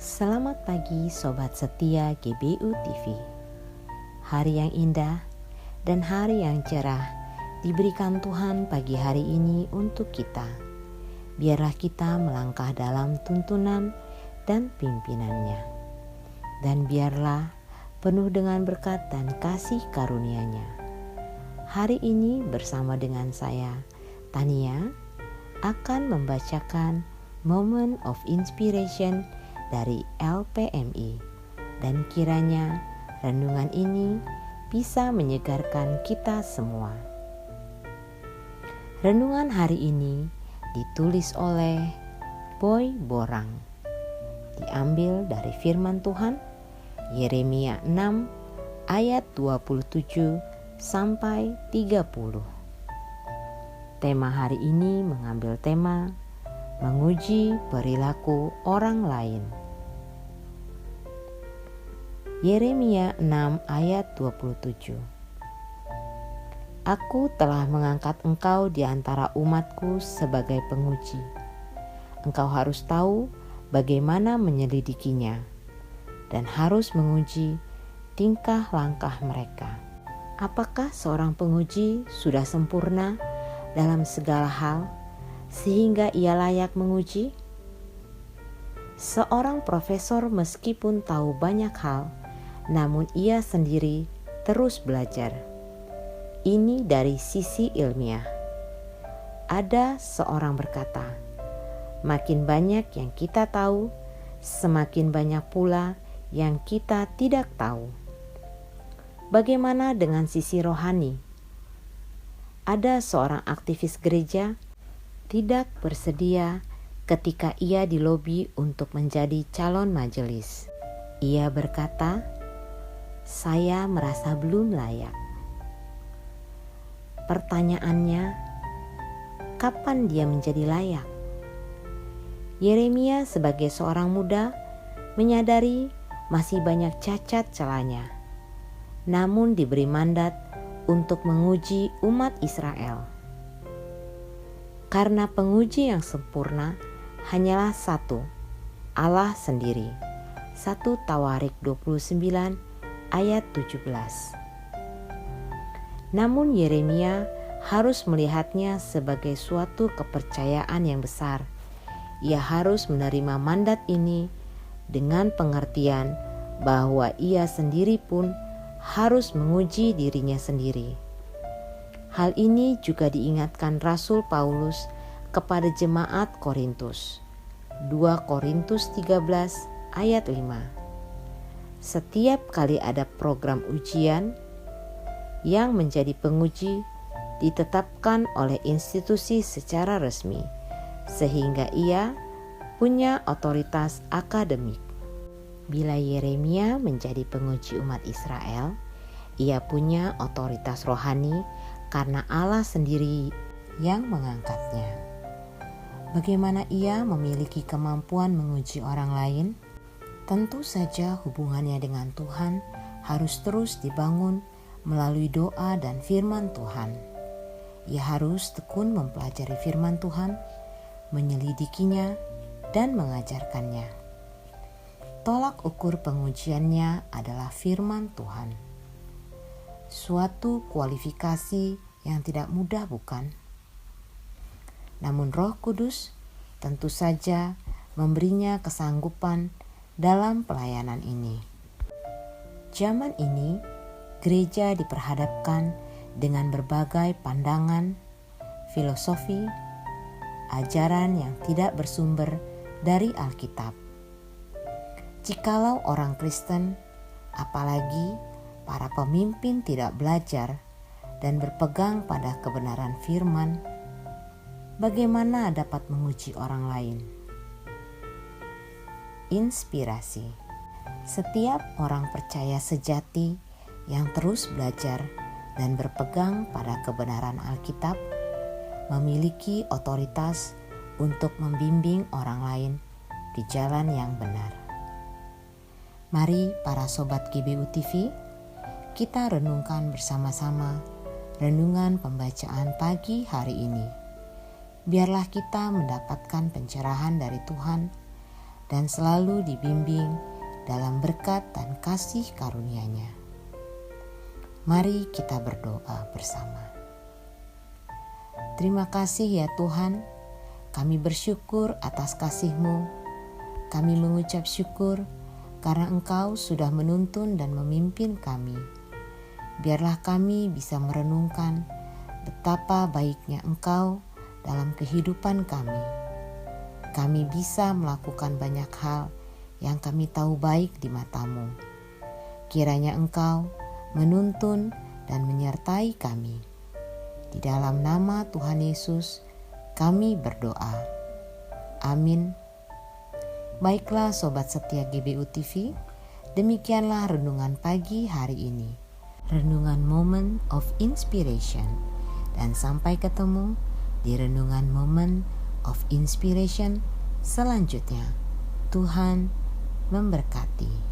Selamat pagi Sobat Setia GBU TV. Hari yang indah dan hari yang cerah diberikan Tuhan pagi hari ini untuk kita. Biarlah kita melangkah dalam tuntunan dan pimpinannya. Dan biarlah penuh dengan berkat dan kasih karunia-Nya. Hari ini bersama dengan saya, Tania, akan membacakan Moment of Inspiration dari LPMI, dan kiranya renungan ini bisa menyegarkan kita semua. Renungan hari ini ditulis oleh Boy Borang, diambil dari firman Tuhan Yeremia 6 ayat 27 sampai 30. Tema hari ini mengambil tema menguji perilaku orang lain. Yeremia 6 ayat 27. Aku telah mengangkat engkau di antara umatku sebagai penguji. Engkau harus tahu bagaimana menyelidikinya dan harus menguji tingkah langkah mereka. Apakah seorang penguji sudah sempurna dalam segala hal sehingga ia layak menguji? Seorang profesor meskipun tahu banyak hal, namun ia sendiri terus belajar. Ini dari sisi ilmiah. Ada seorang berkata, makin banyak yang kita tahu, semakin banyak pula yang kita tidak tahu. Bagaimana dengan sisi rohani? Ada seorang aktivis gereja tidak bersedia ketika ia dilobi untuk menjadi calon majelis. Ia berkata, "Saya merasa belum layak." Pertanyaannya, kapan dia menjadi layak? Yeremia sebagai seorang muda menyadari masih banyak cacat celanya, namun diberi mandat untuk menguji umat Israel. Karena penguji yang sempurna hanyalah satu, Allah sendiri. 1 Tawarik 29 ayat 17. Namun Yeremia harus melihatnya sebagai suatu kepercayaan yang besar. Ia harus menerima mandat ini dengan pengertian bahwa ia sendiri pun harus menguji dirinya sendiri. Hal ini juga diingatkan Rasul Paulus kepada jemaat Korintus. 2 Korintus 13 ayat 5. Setiap kali ada program ujian, yang menjadi penguji ditetapkan oleh institusi secara resmi, sehingga ia punya otoritas akademik. Bila Yeremia menjadi penguji umat Israel, ia punya otoritas rohani karena Allah sendiri yang mengangkatnya. Bagaimana ia memiliki kemampuan menguji orang lain? Tentu saja hubungannya dengan Tuhan harus terus dibangun melalui doa dan firman Tuhan. Ia harus tekun mempelajari firman Tuhan, menyelidikinya, dan mengajarkannya. Tolak ukur pengujiannya adalah firman Tuhan. Suatu kualifikasi yang tidak mudah, bukan? Namun Roh Kudus tentu saja memberinya kesanggupan dalam pelayanan ini. Zaman ini, gereja diperhadapkan dengan berbagai pandangan, filosofi, ajaran yang tidak bersumber dari Alkitab. Jikalau orang Kristen, apalagi para pemimpin tidak belajar dan berpegang pada kebenaran firman, bagaimana dapat menguji orang lain? Inspirasi. Setiap orang percaya sejati yang terus belajar dan berpegang pada kebenaran Alkitab memiliki otoritas untuk membimbing orang lain di jalan yang benar. Mari para sobat GBU TV, kita renungkan bersama-sama renungan pembacaan pagi hari ini. Biarlah kita mendapatkan pencerahan dari Tuhan dan selalu dibimbing dalam berkat dan kasih karunia-Nya. Mari kita berdoa bersama. Terima kasih ya Tuhan, kami bersyukur atas kasih-Mu. Kami mengucap syukur karena Engkau sudah menuntun dan memimpin kami. Biarlah kami bisa merenungkan betapa baiknya Engkau dalam kehidupan kami. Kami bisa melakukan banyak hal yang kami tahu baik di mata-Mu. Kiranya Engkau menuntun dan menyertai kami. Di dalam nama Tuhan Yesus, kami berdoa. Amin. Baiklah Sobat Setia GBU TV, demikianlah renungan pagi hari ini. Renungan Moment of Inspiration. Dan sampai ketemu di renungan Moment of Inspiration selanjutnya. Tuhan memberkati.